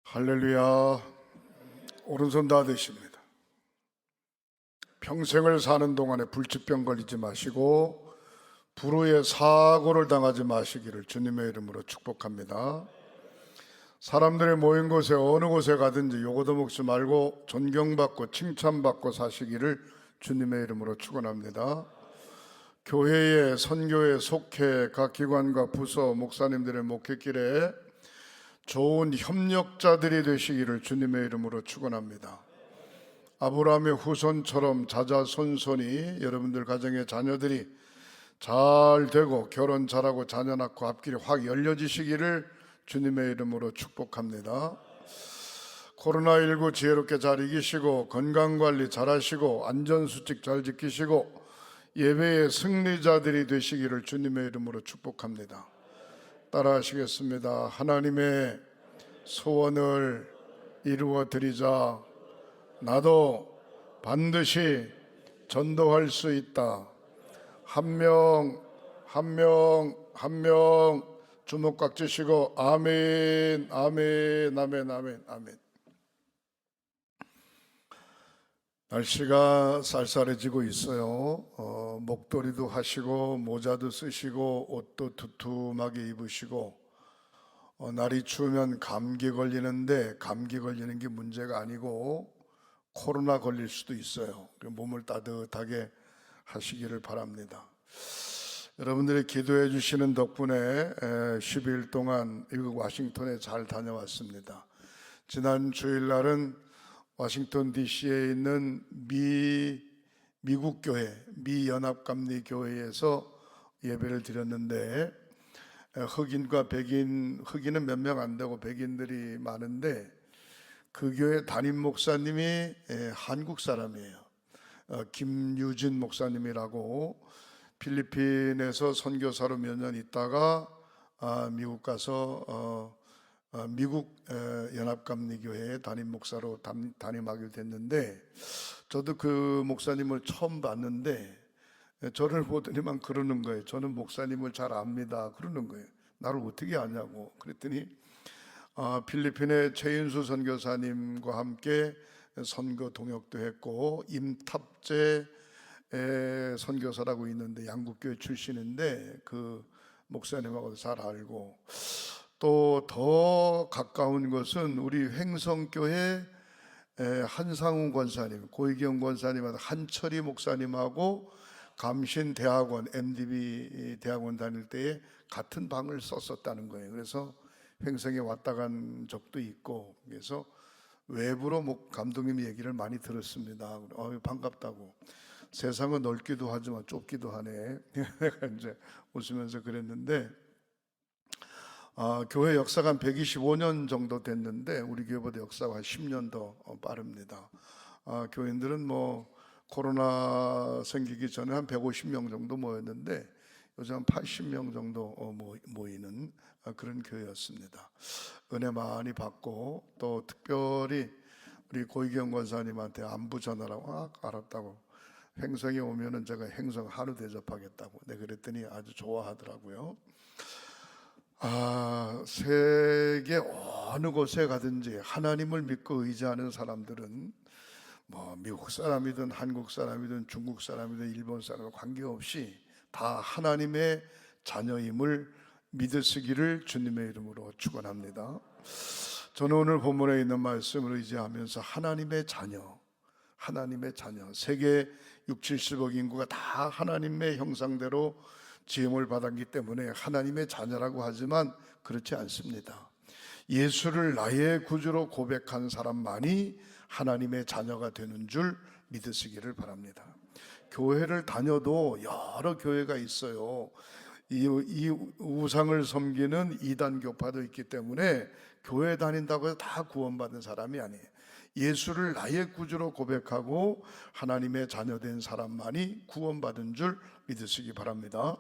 할렐루야. 오른손 다 드십니다. 평생을 사는 동안에 불치병 걸리지 마시고 불후의 사고를 당하지 마시기를 주님의 이름으로 축복합니다. 사람들이 모인 곳에 어느 곳에 가든지 요거도 먹지 말고 존경받고 칭찬받고 사시기를 주님의 이름으로 축원합니다. 교회에 선교에 속해 각 기관과 부서 목사님들의 목회길에 좋은 협력자들이 되시기를 주님의 이름으로 축원합니다. 아브라함의 후손처럼 자자손손이 여러분들 가정의 자녀들이 잘 되고 결혼 잘하고 자녀 낳고 앞길이 확 열려지시기를 주님의 이름으로 축복합니다. 코로나19 지혜롭게 잘 이기시고 건강관리 잘 하시고 안전수칙 잘 지키시고 예배의 승리자들이 되시기를 주님의 이름으로 축복합니다. 따라하시겠습니다. 하나님의 소원을 이루어 드리자. 나도 반드시 전도할 수 있다. 한 명 주먹 쥐시고 아멘, 아멘, 아멘, 아멘, 아멘. 날씨가 쌀쌀해지고 있어요. 목도리도 하시고 모자도 쓰시고 옷도 두툼하게 입으시고 날이 추우면 감기 걸리는데 감기 걸리는 게 문제가 아니고 코로나 걸릴 수도 있어요. 몸을 따뜻하게 하시기를 바랍니다. 여러분들이 기도해 주시는 덕분에 10일 동안 미국 워싱턴에 잘 다녀왔습니다. 지난 주일날은 워싱턴 DC에 있는 미국 교회, 미연합감리교회에서 예배를 드렸는데 흑인과 백인, 흑인은 몇 명 안 되고 백인들이 많은데 그 교회 담임 목사님이 한국 사람이에요. 김유진 목사님이라고 필리핀에서 선교사로 몇 년 있다가 미국 가서 미국 연합감리교회 담임 목사로 담임하게 됐는데 저도 그 목사님을 처음 봤는데 저를 보더니만 그러는 거예요. 저는 목사님을 잘 압니다. 그러는 거예요. 나를 어떻게 아냐고. 그랬더니 필리핀의 최인수 선교사님과 함께 선교 동역도 했고 임탑재 선교사라고 있는데 양국교회 출신인데 그 목사님하고도 잘 알고 또 더 가까운 것은 우리 횡성교회 한상훈 권사님, 고희경 권사님하고 한철희 목사님하고 감신대학원, MDB 대학원 다닐 때에 같은 방을 썼었다는 거예요. 그래서 횡성에 왔다 간 적도 있고 그래서 외부로 감독님 얘기를 많이 들었습니다. 반갑다고. 세상은 넓기도 하지만 좁기도 하네. 내가 이제 웃으면서 그랬는데 교회 역사가 한 125년 정도 됐는데 우리 교회보다 역사가 한 10년 더 빠릅니다. 교인들은 코로나 생기기 전에 한 150명 정도 모였는데 요즘 한 80명 정도 모이는 그런 교회였습니다. 은혜 많이 받고 또 특별히 우리 고희경 권사님한테 안부 전하라고 알았다고 횡성에 오면은 제가 횡성 한우 대접하겠다고 그랬더니 아주 좋아하더라고요. 세계 어느 곳에 가든지 하나님을 믿고 의지하는 사람들은 미국 사람이든 한국 사람이든 중국 사람이든 일본 사람이든 관계없이 다 하나님의 자녀임을 믿으시기를 주님의 이름으로 축원합니다. 저는 오늘 본문에 있는 말씀을 의지하면서 하나님의 자녀 세계 60-70억 인구가 다 하나님의 형상대로 지음을 받았기 때문에 하나님의 자녀라고 하지만 그렇지 않습니다. 예수를 나의 구주로 고백한 사람만이 하나님의 자녀가 되는 줄 믿으시기를 바랍니다. 교회를 다녀도 여러 교회가 있어요. 이 우상을 섬기는 이단 교파도 있기 때문에 교회 다닌다고 해서 다 구원받은 사람이 아니에요. 예수를 나의 구주로 고백하고 하나님의 자녀된 사람만이 구원받은 줄 믿으시기 바랍니다.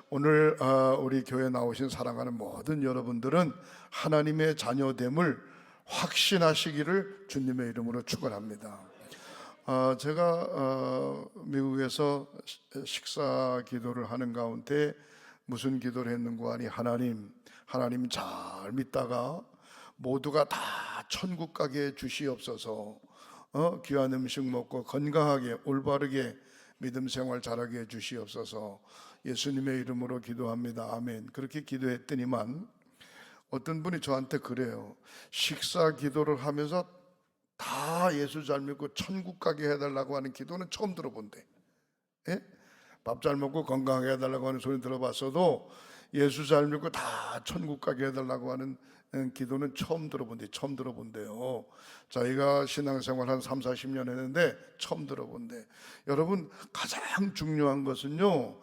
오늘 우리 교회에 나오신 사랑하는 모든 여러분들은 하나님의 자녀됨을 확신하시기를 주님의 이름으로 축원합니다. 제가 미국에서 식사 기도를 하는 가운데 무슨 기도를 했는고 하니 하나님 잘 믿다가 모두가 다 천국 가게 주시옵소서. 귀한 음식 먹고 건강하게 올바르게 믿음 생활 잘하게 해 주시옵소서. 예수님의 이름으로 기도합니다. 아멘. 그렇게 기도했더니만 어떤 분이 저한테 그래요. 식사 기도를 하면서 다 예수 잘 믿고 천국 가게 해달라고 하는 기도는 처음 들어본대. 예? 밥 잘 먹고 건강하게 해달라고 하는 소리 들어봤어도 예수 잘 믿고 다 천국 가게 해달라고 하는 기도는 처음 들어본대요. 저희가 신앙생활 한 3, 40년 했는데 처음 들어본대. 여러분, 가장 중요한 것은요,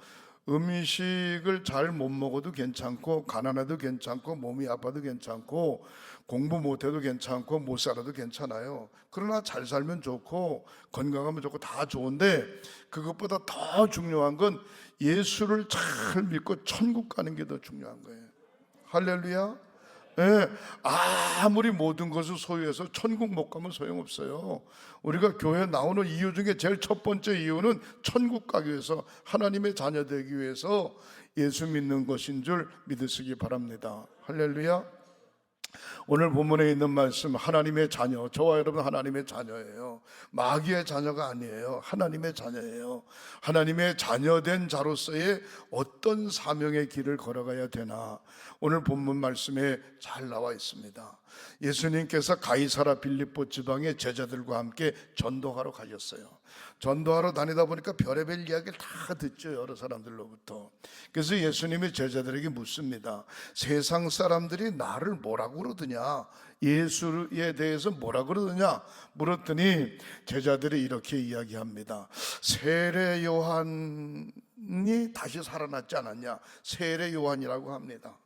음식을 잘 못 먹어도 괜찮고 가난해도 괜찮고 몸이 아파도 괜찮고 공부 못해도 괜찮고 못 살아도 괜찮아요. 그러나 잘 살면 좋고 건강하면 좋고 다 좋은데 그것보다 더 중요한 건 예수를 잘 믿고 천국 가는 게 더 중요한 거예요. 할렐루야. 예, 아무리 모든 것을 소유해서 천국 못 가면 소용없어요. 우리가 교회 나오는 이유 중에 제일 첫 번째 이유는 천국 가기 위해서, 하나님의 자녀 되기 위해서 예수 믿는 것인 줄 믿으시기 바랍니다. 할렐루야. 오늘 본문에 있는 말씀, 하나님의 자녀, 저와 여러분 하나님의 자녀예요. 마귀의 자녀가 아니에요. 하나님의 자녀예요. 하나님의 자녀된 자로서의 어떤 사명의 길을 걸어가야 되나, 오늘 본문 말씀에 잘 나와 있습니다. 예수님께서 가이사라 빌립보 지방의 제자들과 함께 전도하러 가셨어요. 전도하러 다니다 보니까 별의별 이야기를 다 듣죠, 여러 사람들로부터. 그래서 예수님이 제자들에게 묻습니다. 세상 사람들이 나를 뭐라고 그러더냐, 예수에 대해서 뭐라고 그러더냐 물었더니 제자들이 이렇게 이야기합니다. 세례 요한이 다시 살아났지 않았냐, 세례 요한이라고 합니다.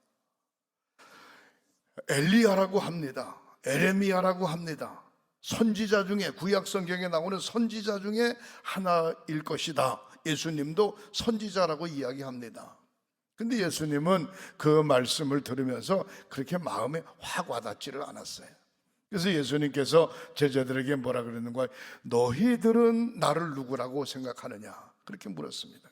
엘리야라고 합니다. 에레미야라고 합니다. 선지자 중에, 구약 성경에 나오는 선지자 중에 하나일 것이다. 예수님도 선지자라고 이야기합니다. 근데 예수님은 그 말씀을 들으면서 그렇게 마음에 확 와닿지를 않았어요. 그래서 예수님께서 제자들에게 뭐라 그랬는가, 너희들은 나를 누구라고 생각하느냐, 그렇게 물었습니다.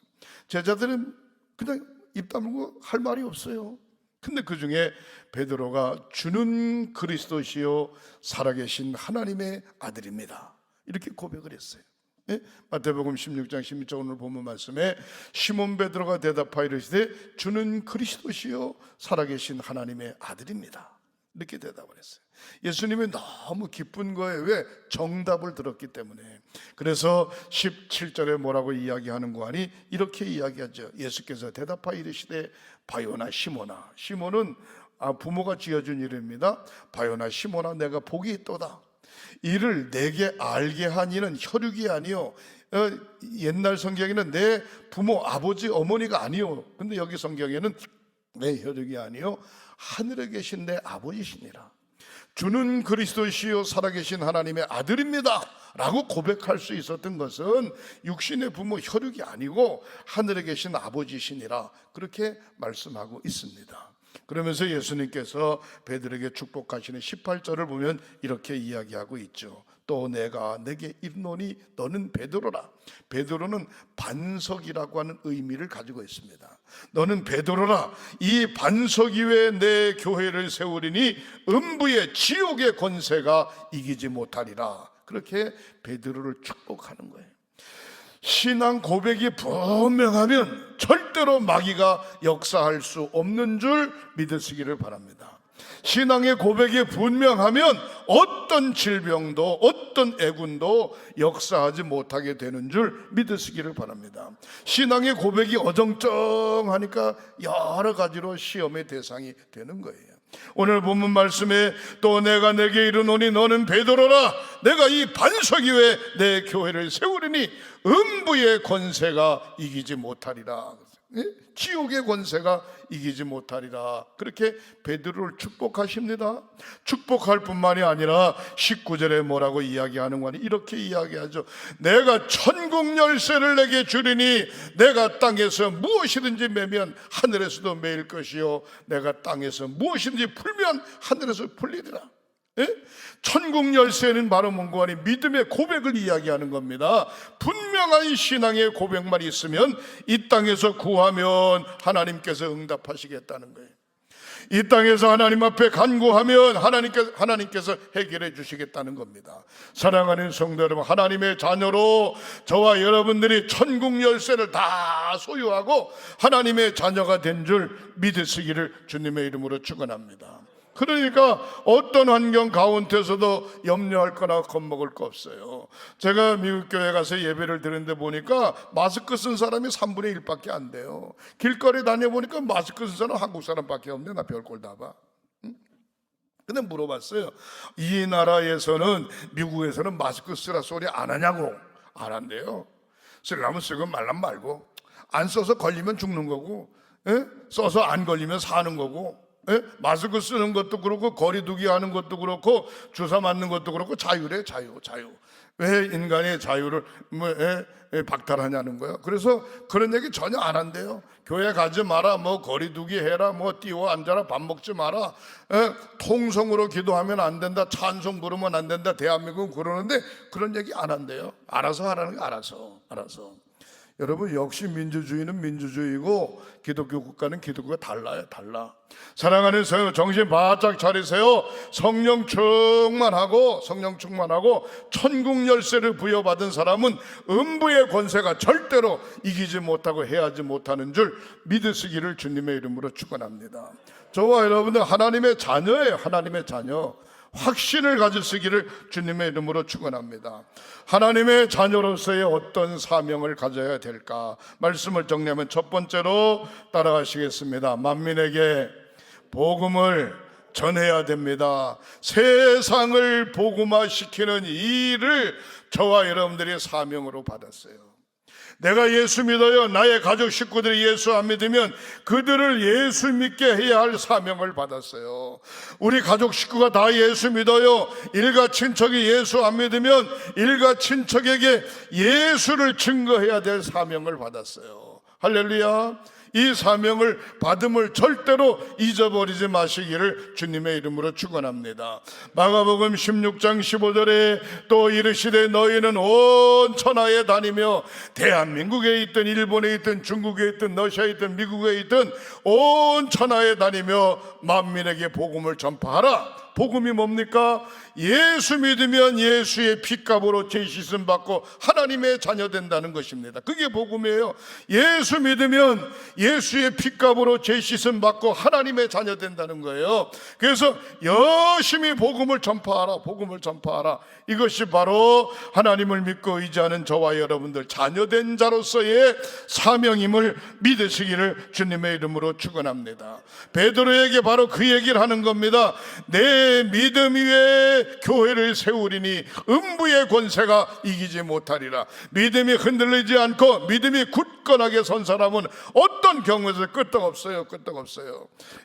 제자들은 그냥 입 다물고 할 말이 없어요. 근데 그 중에 베드로가 주는 그리스도시요 살아계신 하나님의 아들입니다, 이렇게 고백을 했어요. 예? 마태복음 16장 16절 오늘 본문 말씀에 시몬 베드로가 대답하여 이르시되 주는 그리스도시요 살아계신 하나님의 아들입니다, 이렇게 대답을 했어요. 예수님이 너무 기쁜 거예요. 왜? 정답을 들었기 때문에. 그래서 17절에 뭐라고 이야기하는 거 아니? 이렇게 이야기하죠. 예수께서 대답하여 이르시되 바요나 시몬아, 시몬은 부모가 지어준 이름입니다. 바요나 시몬아, 내가 복이 있도다. 이를 내게 알게 한 이는 혈육이 아니요, 옛날 성경에는 내 부모 아버지 어머니가 아니요, 근데 여기 성경에는 내 혈육이 아니요 하늘에 계신 내 아버지시니라. 주는 그리스도시요 살아계신 하나님의 아들입니다 라고 고백할 수 있었던 것은 육신의 부모 혈육이 아니고 하늘에 계신 아버지시니라, 그렇게 말씀하고 있습니다. 그러면서 예수님께서 베드로에게 축복하시는 18절을 보면 이렇게 이야기하고 있죠. 또 내가 내게 이르노니 너는 베드로라. 베드로는 반석이라고 하는 의미를 가지고 있습니다. 너는 베드로라. 이 반석 위에 내 교회를 세우리니 음부의 지옥의 권세가 이기지 못하리라. 그렇게 베드로를 축복하는 거예요. 신앙 고백이 분명하면 절대로 마귀가 역사할 수 없는 줄 믿으시기를 바랍니다. 신앙의 고백이 분명하면 어떤 질병도 어떤 애군도 역사하지 못하게 되는 줄 믿으시기를 바랍니다. 신앙의 고백이 어정쩡하니까 여러 가지로 시험의 대상이 되는 거예요. 오늘 본문 말씀에 또 내가 내게 이르노니 너는 베드로라. 내가 이 반석 위에 내 교회를 세우리니 음부의 권세가 이기지 못하리라. 지옥의 권세가 이기지 못하리라. 그렇게 베드로를 축복하십니다. 축복할 뿐만이 아니라 19절에 뭐라고 이야기하는 거니? 이렇게 이야기하죠. 내가 천국 열쇠를 내게 주리니 내가 땅에서 무엇이든지 매면 하늘에서도 매일 것이요 내가 땅에서 무엇이든지 풀면 하늘에서 풀리리라. 예? 천국 열쇠는 바로 뭔고 하니 믿음의 고백을 이야기하는 겁니다. 분명한 신앙의 고백만 있으면 이 땅에서 구하면 하나님께서 응답하시겠다는 거예요. 이 땅에서 하나님 앞에 간구하면 하나님께서 해결해 주시겠다는 겁니다. 사랑하는 성도 여러분, 하나님의 자녀로 저와 여러분들이 천국 열쇠를 다 소유하고 하나님의 자녀가 된 줄 믿으시기를 주님의 이름으로 축원합니다. 그러니까 어떤 환경 가운데서도 염려할 거나 겁먹을 거 없어요. 제가 미국 교회 가서 예배를 드리는데 보니까 마스크 쓴 사람이 3분의 1밖에 안 돼요. 길거리 다녀보니까 마스크 쓴 사람 한국 사람밖에 없네. 나 별꼴 다 봐. 근데 물어봤어요. 이 나라에서는, 미국에서는 마스크 쓰라 소리 안 하냐고. 안 한대요. 쓰려면 쓰고 말란 말고, 안 써서 걸리면 죽는 거고, 써서 안 걸리면 사는 거고, 마스크 쓰는 것도 그렇고 거리두기 하는 것도 그렇고 주사 맞는 것도 그렇고 자유래. 자유. 왜 인간의 자유를 박탈하냐는 거예요. 그래서 그런 얘기 전혀 안 한대요. 교회 가지 마라, 뭐 거리두기 해라, 뭐 뛰어 앉아라, 밥 먹지 마라, 통성으로 기도하면 안 된다, 찬송 부르면 안 된다. 대한민국은 그러는데 그런 얘기 안 한대요. 알아서 하라는 거. 알아서. 여러분, 역시 민주주의는 민주주의고 기독교 국가는 기독교가 달라요. 사랑하는 성도, 정신 바짝 차리세요. 성령 충만하고 천국 열쇠를 부여받은 사람은 음부의 권세가 절대로 이기지 못하고 해하지 못하는 줄 믿으시기를 주님의 이름으로 축원합니다. 저와 여러분들 하나님의 자녀예요. 하나님의 자녀. 확신을 가지시기를 주님의 이름으로 축원합니다. 하나님의 자녀로서의 어떤 사명을 가져야 될까? 말씀을 정리하면 첫 번째로 따라가시겠습니다. 만민에게 복음을 전해야 됩니다. 세상을 복음화시키는 이 일을 저와 여러분들이 사명으로 받았어요. 내가 예수 믿어요. 나의 가족 식구들이 예수 안 믿으면 그들을 예수 믿게 해야 할 사명을 받았어요. 우리 가족 식구가 다 예수 믿어요. 일가 친척이 예수 안 믿으면 일가 친척에게 예수를 증거해야 될 사명을 받았어요. 할렐루야. 이 사명을 받음을 절대로 잊어버리지 마시기를 주님의 이름으로 축원합니다. 마가복음 16장 15절에 또 이르시되 너희는 온 천하에 다니며 대한민국에 있든 일본에 있든 중국에 있든 러시아에 있든 미국에 있든 온 천하에 다니며 만민에게 복음을 전파하라. 복음이 뭡니까? 예수 믿으면 예수의 핏값으로 죄 씻음 받고 하나님의 자녀 된다는 것입니다. 그게 복음이에요. 예수 믿으면 예수의 핏값으로 죄 씻음 받고 하나님의 자녀 된다는 거예요. 그래서 열심히 복음을 전파하라. 이것이 바로 하나님을 믿고 의지하는 저와 여러분들 자녀된 자로서의 사명임을 믿으시기를 주님의 이름으로 축원합니다. 베드로에게 바로 그 얘기를 하는 겁니다. 내 믿음 위에 교회를 세우리니 음부의 권세가 이기지 못하리라. 믿음이 흔들리지 않고 믿음이 굳건하게 선 사람은 어떤 경우에서 끄떡없어요.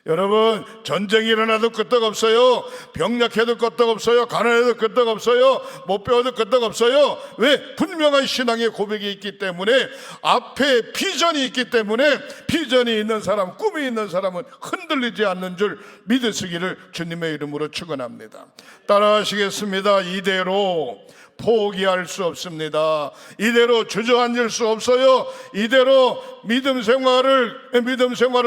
여러분, 전쟁이 일어나도 끄떡없어요. 병약해도 끄떡없어요. 가난해도 끄떡없어요. 못 배워도 끄떡없어요. 왜? 분명한 신앙의 고백이 있기 때문에, 앞에 비전이 있기 때문에, 비전이 있는 사람, 꿈이 있는 사람은 흔들리지 않는 줄 믿으시기를 주님의 이름으로 축원합니다. 따라하시겠습니다. 이대로 포기할 수 없습니다. 이대로 주저앉을 수 없어요. 이대로 믿음 생활을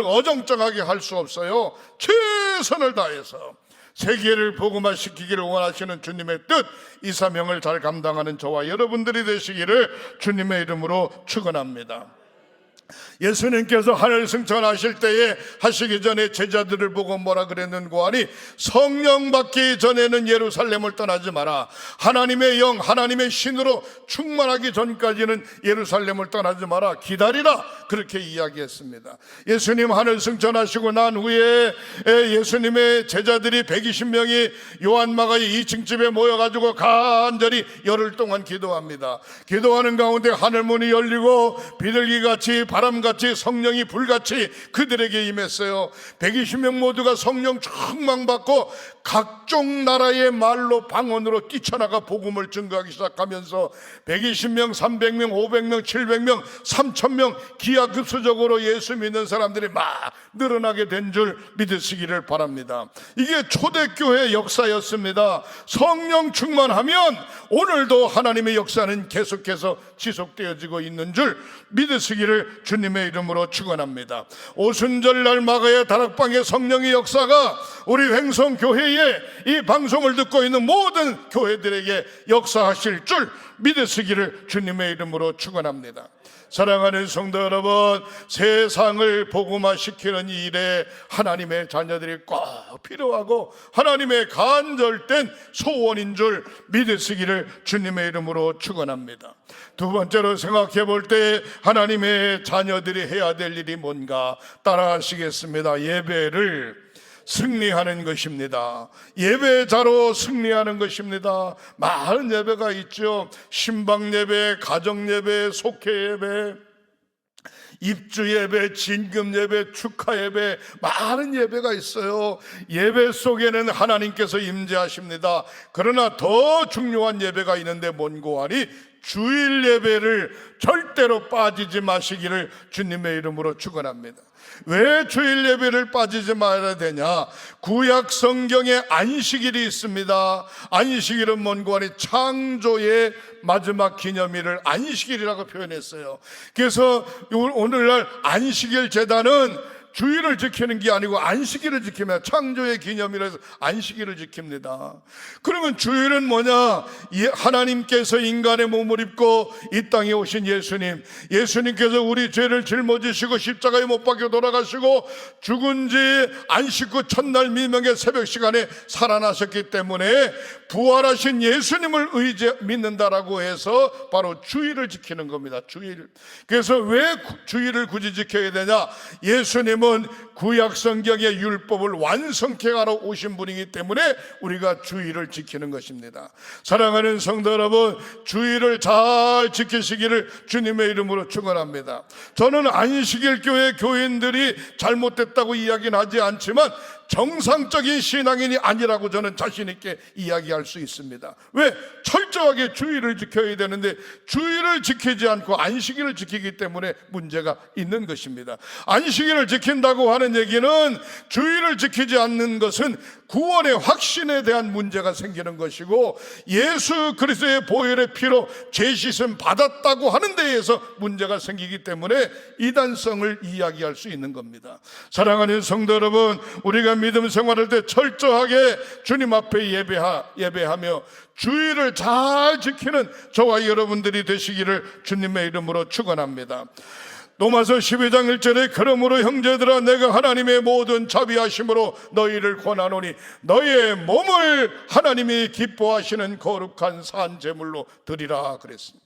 어정쩡하게 할 수 없어요. 최선을 다해서 세계를 복음화시키기를 원하시는 주님의 뜻, 이 사명을 잘 감당하는 저와 여러분들이 되시기를 주님의 이름으로 축원합니다. 예수님께서 하늘 승천하실 때에 하시기 전에 제자들을 보고 뭐라 그랬는고 하니, 성령 받기 전에는 예루살렘을 떠나지 마라. 하나님의 영, 하나님의 신으로 충만하기 전까지는 예루살렘을 떠나지 마라. 기다리라. 그렇게 이야기했습니다. 예수님 하늘 승천하시고 난 후에 예수님의 제자들이 120명이 요한마가의 2층 집에 모여가지고 간절히 열흘 동안 기도합니다. 기도하는 가운데 하늘문이 열리고 비둘기같이 바람같이 성령이 불같이 그들에게 임했어요. 120명 모두가 성령 충만받고 각종 나라의 말로 방언으로 뛰쳐나가 복음을 증거하기 시작하면서 120명, 300명, 500명, 700명, 3000명 기하급수적으로 예수 믿는 사람들이 막 늘어나게 된 줄 믿으시기를 바랍니다. 이게 초대교회 역사였습니다. 성령 충만하면 오늘도 하나님의 역사는 계속해서 지속되어지고 있는 줄 믿으시기를 주님의 이름으로 축원합니다. 오순절날 마가의 다락방의 성령의 역사가 우리 횡성교회에 이 방송을 듣고 있는 모든 교회들에게 역사하실 줄 믿으시기를 주님의 이름으로 축원합니다. 사랑하는 성도 여러분, 세상을 복음화시키는 이 일에 하나님의 자녀들이 꼭 필요하고 하나님의 간절된 소원인 줄 믿으시기를 주님의 이름으로 축원합니다. 두 번째로 생각해 볼 때 하나님의 자녀들이 해야 될 일이 뭔가 따라하시겠습니다. 예배를 승리하는 것입니다. 예배자로 승리하는 것입니다. 많은 예배가 있죠. 신방예배, 가정예배, 속회예배, 입주예배, 진금예배, 축하예배, 많은 예배가 있어요. 예배 속에는 하나님께서 임재하십니다. 그러나 더 중요한 예배가 있는데 뭔고 하니 주일 예배를 절대로 빠지지 마시기를 주님의 이름으로 축원합니다. 왜 주일 예배를 빠지지 말아야 되냐? 구약 성경에 안식일이 있습니다. 안식일은 뭔고 하니 창조의 마지막 기념일을 안식일이라고 표현했어요. 그래서 오늘날 안식일 제단은 주일을 지키는 게 아니고 안식일을 지키면 창조의 기념일에서 안식일을 지킵니다. 그러면 주일은 뭐냐? 하나님께서 인간의 몸을 입고 이 땅에 오신 예수님께서 우리 죄를 짊어지시고 십자가에 못 박혀 돌아가시고 죽은 지 안식 후 첫날 미명의 새벽 시간에 살아나셨기 때문에 부활하신 예수님을 믿는다라고 해서 바로 주일을 지키는 겁니다. 주일. 그래서 왜 주일을 굳이 지켜야 되냐? 예수님은 구약 성경의 율법을 완성케 하러 오신 분이기 때문에 우리가 주일을 지키는 것입니다. 사랑하는 성도 여러분, 주일을 잘 지키시기를 주님의 이름으로 축원합니다. 저는 안식일 교회 교인들이 잘못됐다고 이야기는 하지 않지만 정상적인 신앙인이 아니라고 저는 자신 있게 이야기할 수 있습니다. 왜? 철저하게 주일을 지켜야 되는데 주일을 지키지 않고 안식일을 지키기 때문에 문제가 있는 것입니다. 안식일을 지킨다고 하는 얘기는 주일을 지키지 않는 것은 구원의 확신에 대한 문제가 생기는 것이고 예수 그리스도의 보혈의 피로 죄 씻음 받았다고 하는 데에서 문제가 생기기 때문에 이단성을 이야기할 수 있는 겁니다. 사랑하는 성도 여러분, 우리가 믿음 생활할 때 철저하게 주님 앞에 예배하며 주일을 잘 지키는 저와 여러분들이 되시기를 주님의 이름으로 축원합니다. 로마서 12장 1절에 그러므로 형제들아 내가 하나님의 모든 자비하심으로 너희를 권하노니 너희의 몸을 하나님이 기뻐하시는 거룩한 산 제물로 드리라 그랬습니다.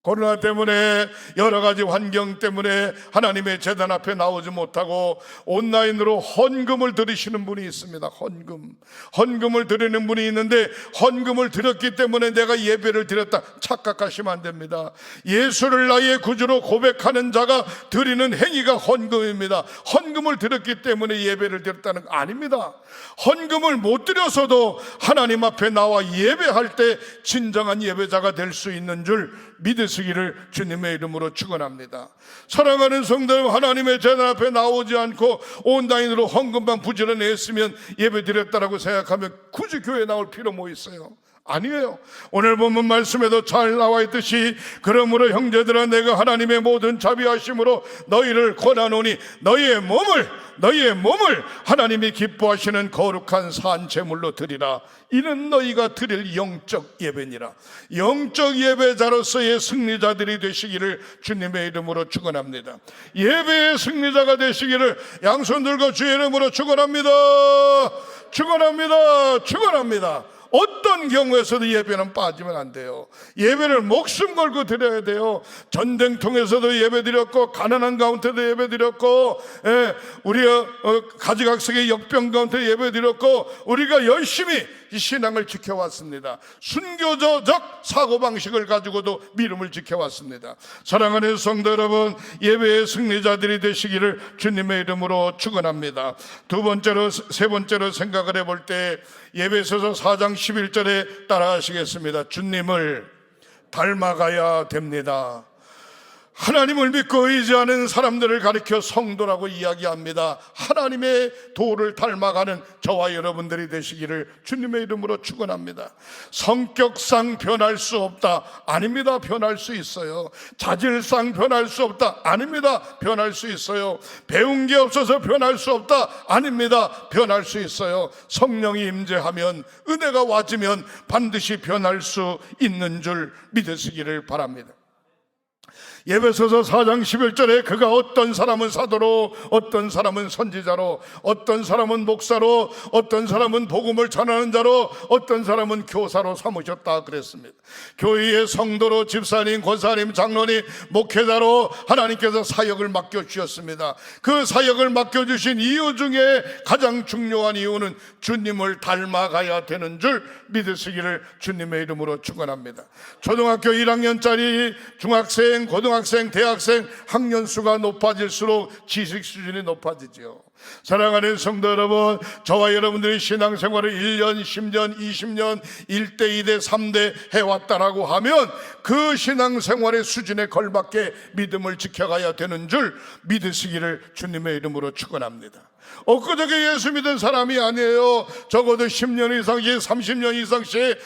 코로나 때문에 여러 가지 환경 때문에 하나님의 제단 앞에 나오지 못하고 온라인으로 헌금을 드리시는 분이 있습니다. 헌금을 드리는 분이 있는데 헌금을 드렸기 때문에 내가 예배를 드렸다 착각하시면 안 됩니다. 예수를 나의 구주로 고백하는 자가 드리는 행위가 헌금입니다. 헌금을 드렸기 때문에 예배를 드렸다는 거 아닙니다. 헌금을 못 드려서도 하나님 앞에 나와 예배할 때 진정한 예배자가 될 수 있는 줄 믿으시기를 주님의 이름으로 축원합니다. 사랑하는 성도 여러분, 하나님의 제단 앞에 나오지 않고 온라인으로 헌금만 부지런히 했으면 예배드렸다라고 생각하면 굳이 교회에 나올 필요 뭐 있어요? 아니에요. 오늘 본문 말씀에도 잘 나와 있듯이 그러므로 형제들아 내가 하나님의 모든 자비하심으로 너희를 권하노니 너희의 몸을 하나님이 기뻐하시는 거룩한 산 제물로 드리라. 이는 너희가 드릴 영적 예배니라. 영적 예배자로서의 승리자들이 되시기를 주님의 이름으로 축원합니다. 예배의 승리자가 되시기를 양손 들고 주의 이름으로 축원합니다. 축원합니다. 어떤 경우에서도 예배는 빠지면 안 돼요. 예배를 목숨 걸고 드려야 돼요. 전쟁통에서도 예배 드렸고 가난한 가운데도 예배 드렸고 우리가 가지각색의 역병 가운데 예배 드렸고 우리가 열심히 신앙을 지켜왔습니다. 순교적 사고방식을 가지고도 믿음을 지켜왔습니다. 사랑하는 성도 여러분, 예배의 승리자들이 되시기를 주님의 이름으로 축원합니다. 세 번째로 생각을 해볼 때 예배소서 4장 11절에 따라하시겠습니다. 주님을 닮아가야 됩니다. 하나님을 믿고 의지하는 사람들을 가리켜 성도라고 이야기합니다. 하나님의 도를 닮아가는 저와 여러분들이 되시기를 주님의 이름으로 축원합니다. 성격상 변할 수 없다. 아닙니다. 변할 수 있어요. 자질상 변할 수 없다. 아닙니다. 변할 수 있어요. 배운 게 없어서 변할 수 없다. 아닙니다. 변할 수 있어요. 성령이 임재하면, 은혜가 와지면 반드시 변할 수 있는 줄 믿으시기를 바랍니다. 예배소서 4장 11절에 그가 어떤 사람은 사도로, 어떤 사람은 선지자로, 어떤 사람은 목사로, 어떤 사람은 복음을 전하는 자로, 어떤 사람은 교사로 삼으셨다 그랬습니다. 교회의 성도로, 집사님, 권사님, 장로님, 목회자로 하나님께서 사역을 맡겨주셨습니다. 그 사역을 맡겨주신 이유 중에 가장 중요한 이유는 주님을 닮아가야 되는 줄 믿으시기를 주님의 이름으로 축원합니다. 초등학교 1학년짜리 중학생, 고등학생, 대학생 학년수가 높아질수록 지식 수준이 높아지죠. 사랑하는 성도 여러분, 저와 여러분들이 신앙생활을 1년, 10년, 20년, 1대, 2대, 3대 해왔다라고 하면 그 신앙생활의 수준에 걸맞게 믿음을 지켜가야 되는 줄 믿으시기를 주님의 이름으로 축원합니다. 엊그저께 예수 믿은 사람이 아니에요. 적어도 10년 이상씩, 30년 이상씩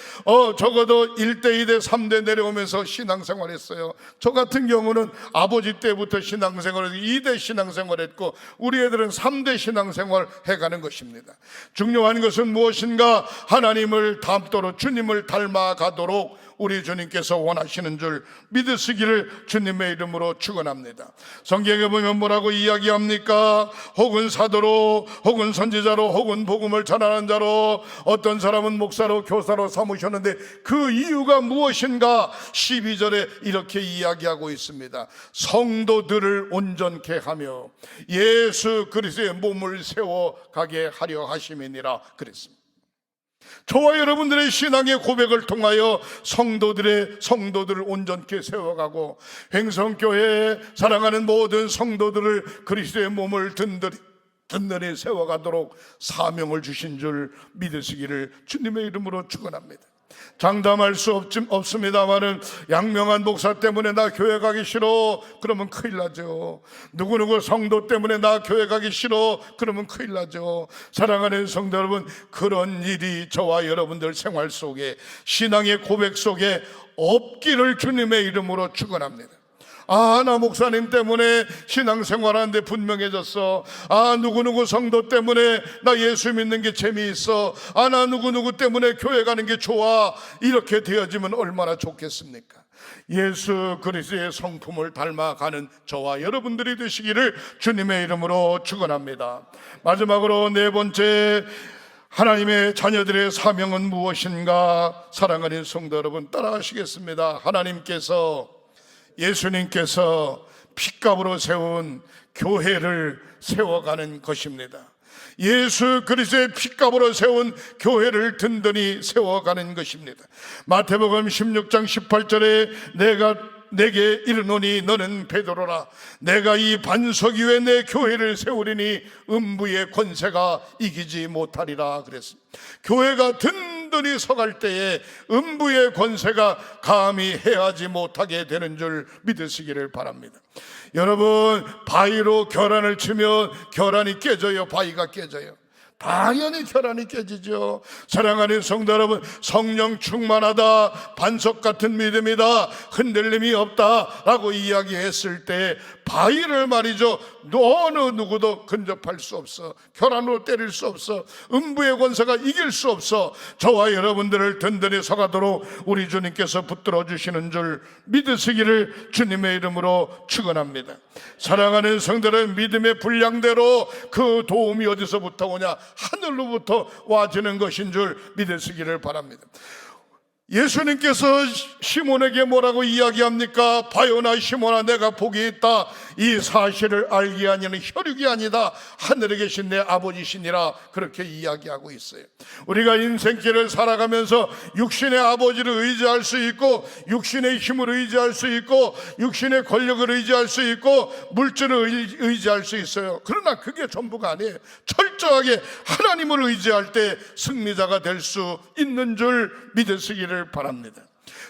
적어도 1대, 2대, 3대 내려오면서 신앙생활했어요. 저 같은 경우는 아버지 때부터 신앙생활해서 2대 신앙생활했고 우리 애들은 3대 신앙생활 해가는 것입니다. 중요한 것은 무엇인가? 하나님을 닮도록, 주님을 닮아가도록 우리 주님께서 원하시는 줄 믿으시기를 주님의 이름으로 축원합니다. 성경에 보면 뭐라고 이야기합니까? 혹은 사도로, 혹은 선지자로, 혹은 복음을 전하는 자로, 어떤 사람은 목사로, 교사로 삼으셨는데 그 이유가 무엇인가? 12절에 이렇게 이야기하고 있습니다. 성도들을 온전케 하며 예수 그리스도의 몸을 세워가게 하려 하심이니라 그랬습니다. 저와 여러분들의 신앙의 고백을 통하여 성도들을 온전케 세워가고 횡성교회에 사랑하는 모든 성도들을 그리스도의 몸을 든든히 세워가도록 사명을 주신 줄 믿으시기를 주님의 이름으로 축원합니다. 장담할 수 없습니다만은 양명한 목사 때문에 나 교회 가기 싫어 그러면 큰일 나죠. 누구누구 성도 때문에 나 교회 가기 싫어 그러면 큰일 나죠. 사랑하는 성도 여러분, 그런 일이 저와 여러분들 생활 속에, 신앙의 고백 속에 없기를 주님의 이름으로 축원합니다. 나 목사님 때문에 신앙생활하는데 분명해졌어. 누구누구 성도 때문에 나 예수 믿는 게 재미있어. 나 누구누구 때문에 교회 가는 게 좋아. 이렇게 되어지면 얼마나 좋겠습니까? 예수 그리스도의 성품을 닮아가는 저와 여러분들이 되시기를 주님의 이름으로 축원합니다. 마지막으로 네 번째, 하나님의 자녀들의 사명은 무엇인가? 사랑하는 성도 여러분, 따라하시겠습니다. 예수님께서 핏값으로 세운 교회를 세워가는 것입니다. 예수 그리스도의 핏값으로 세운 교회를 든든히 세워가는 것입니다. 마태복음 16장 18절에 내게 이르노니 너는 베드로라. 내가 이 반석 위에 내 교회를 세우리니 음부의 권세가 이기지 못하리라 그랬습니다. 교회가 든든히 서갈 때에 음부의 권세가 감히 해하지 못하게 되는 줄 믿으시기를 바랍니다. 여러분, 바위로 결안을 치면 결안이 깨져요? 바위가 깨져요? 당연히 결안이 깨지죠. 사랑하는 성도 여러분, 성령 충만하다, 반석 같은 믿음이다, 흔들림이 없다 라고 이야기했을 때 바위를 말이죠, 어느 누구도 근접할 수 없어. 결안으로 때릴 수 없어. 음부의 권세가 이길 수 없어. 저와 여러분들을 든든히 서가도록 우리 주님께서 붙들어 주시는 줄 믿으시기를 주님의 이름으로 축원합니다. 사랑하는 성도들, 믿음의 분량대로 그 도움이 어디서부터 오냐? 하늘로부터 와주는 것인 줄 믿으시기를 바랍니다. 예수님께서 시몬에게 뭐라고 이야기합니까? 바요나 시몬아, 내가 복이 있다. 이 사실을 알게 하니는 혈육이 아니다 하늘에 계신 내 아버지시니라, 그렇게 이야기하고 있어요. 우리가 인생길을 살아가면서 육신의 아버지를 의지할 수 있고, 육신의 힘을 의지할 수 있고, 육신의 권력을 의지할 수 있고, 물질을 의지할 수 있어요. 그러나 그게 전부가 아니에요. 철저하게 하나님을 의지할 때 승리자가 될 수 있는 줄 믿으시기를 바랍니다.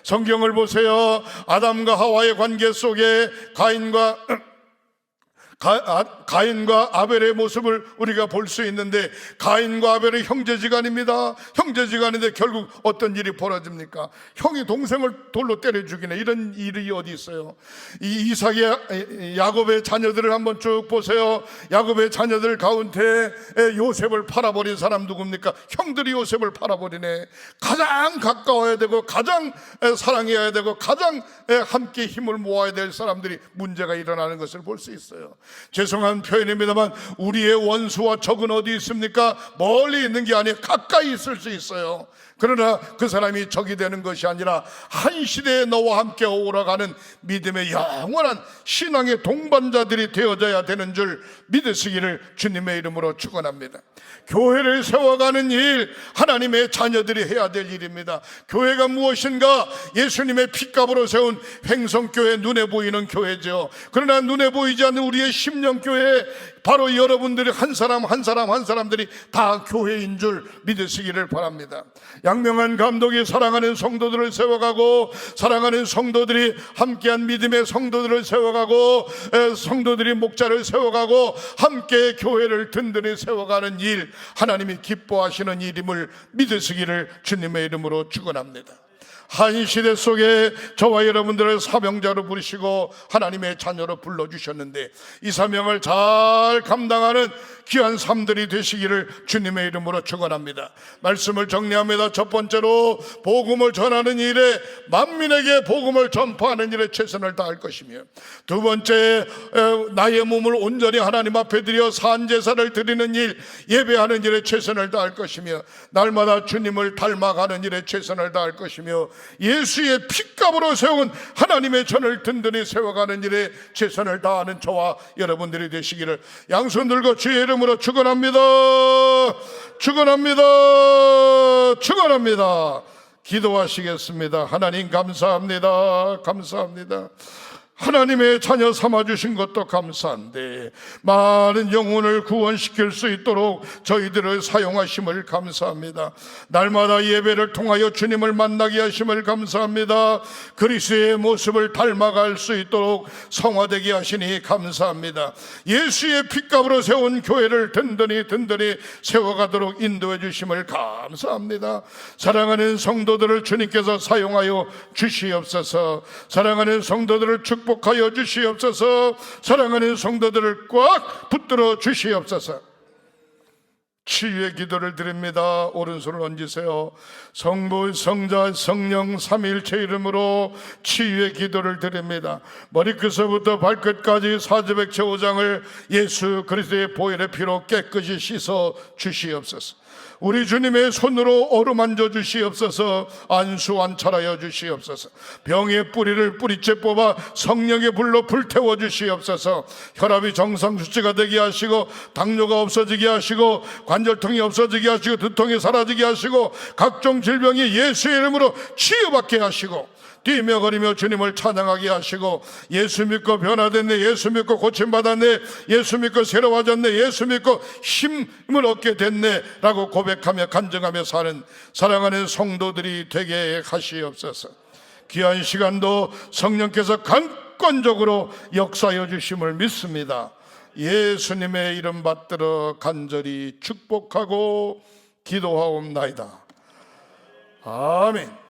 성경을 보세요. 아담과 하와의 관계 속에 가인과 아벨의 모습을 우리가 볼 수 있는데, 가인과 아벨의 형제지간입니다. 형제지간인데 결국 어떤 일이 벌어집니까? 형이 동생을 돌로 때려 죽이네. 이런 일이 어디 있어요? 이 이삭의 야곱의 자녀들을 한번 쭉 보세요. 야곱의 자녀들 가운데 요셉을 팔아버린 사람 누굽니까? 형들이 요셉을 팔아버리네. 가장 가까워야 되고, 가장 사랑해야 되고, 가장 함께 힘을 모아야 될 사람들이 문제가 일어나는 것을 볼 수 있어요. 죄송한 표현입니다만 우리의 원수와 적은 어디 있습니까? 멀리 있는 게 아니라 가까이 있을 수 있어요. 그러나 그 사람이 적이 되는 것이 아니라 한 시대에 너와 함께 오라가는 믿음의 영원한 신앙의 동반자들이 되어져야 되는 줄 믿으시기를 주님의 이름으로 축원합니다. 교회를 세워가는 일, 하나님의 자녀들이 해야 될 일입니다. 교회가 무엇인가? 예수님의 핏값으로 세운 횡성교회, 눈에 보이는 교회죠. 그러나 눈에 보이지 않는 우리의 심령교회, 바로 여러분들이 한 사람 한 사람들이 다 교회인 줄 믿으시기를 바랍니다. 양명한 감독이 사랑하는 성도들을 세워가고, 사랑하는 성도들이 함께한 믿음의 성도들을 세워가고, 성도들이 목자를 세워가고, 함께 교회를 든든히 세워가는 일, 하나님이 기뻐하시는 일임을 믿으시기를 주님의 이름으로 축원합니다. 한 시대 속에 저와 여러분들을 사명자로 부르시고 하나님의 자녀로 불러주셨는데, 이 사명을 잘 감당하는 귀한 삶들이 되시기를 주님의 이름으로 축원합니다. 말씀을 정리합니다. 첫 번째로, 복음을 전하는 일에, 만민에게 복음을 전파하는 일에 최선을 다할 것이며, 두 번째, 나의 몸을 온전히 하나님 앞에 드려 산제사를 드리는 일, 예배하는 일에 최선을 다할 것이며, 날마다 주님을 닮아가는 일에 최선을 다할 것이며, 예수의 핏값으로 세운 하나님의 전을 든든히 세워가는 일에 최선을 다하는 저와 여러분들이 되시기를 양손 들고 주의 이름으로 축원합니다. 축원합니다. 축원합니다. 기도하시겠습니다. 하나님 감사합니다. 감사합니다. 하나님의 자녀 삼아주신 것도 감사한데, 많은 영혼을 구원시킬 수 있도록 저희들을 사용하심을 감사합니다. 날마다 예배를 통하여 주님을 만나게 하심을 감사합니다. 그리스도의 모습을 닮아갈 수 있도록 성화되게 하시니 감사합니다. 예수의 핏값으로 세운 교회를 든든히 세워가도록 인도해 주심을 감사합니다. 사랑하는 성도들을 주님께서 사용하여 주시옵소서. 사랑하는 성도들을 축복하여 주시옵소서. 사랑하는 성도들을 꽉 붙들어 주시옵소서. 치유의 기도를 드립니다. 오른손을 얹으세요. 성부, 성자, 성령 삼위일체 이름으로 치유의 기도를 드립니다. 머리끝서부터 발끝까지 사제백체 5장을 예수 그리스도의 보혈의 피로 깨끗이 씻어 주시옵소서. 우리 주님의 손으로 어루만져 주시옵소서. 안수안찰하여 주시옵소서. 병의 뿌리를 뿌리째 뽑아 성령의 불로 불태워 주시옵소서. 혈압이 정상 수치가 되게 하시고, 당뇨가 없어지게 하시고, 관절통이 없어지게 하시고, 두통이 사라지게 하시고, 각종 질병이 예수의 이름으로 치유받게 하시고, 뛰며 거리며 주님을 찬양하게 하시고, 예수 믿고 변화됐네, 예수 믿고 고침받았네, 예수 믿고 새로워졌네, 예수 믿고 힘을 얻게 됐네 라고 고백하며 간증하며 사는 사랑하는 성도들이 되게 하시옵소서. 귀한 시간도 성령께서 강권적으로 역사하여 주심을 믿습니다. 예수님의 이름 받들어 간절히 축복하고 기도하옵나이다. 아멘.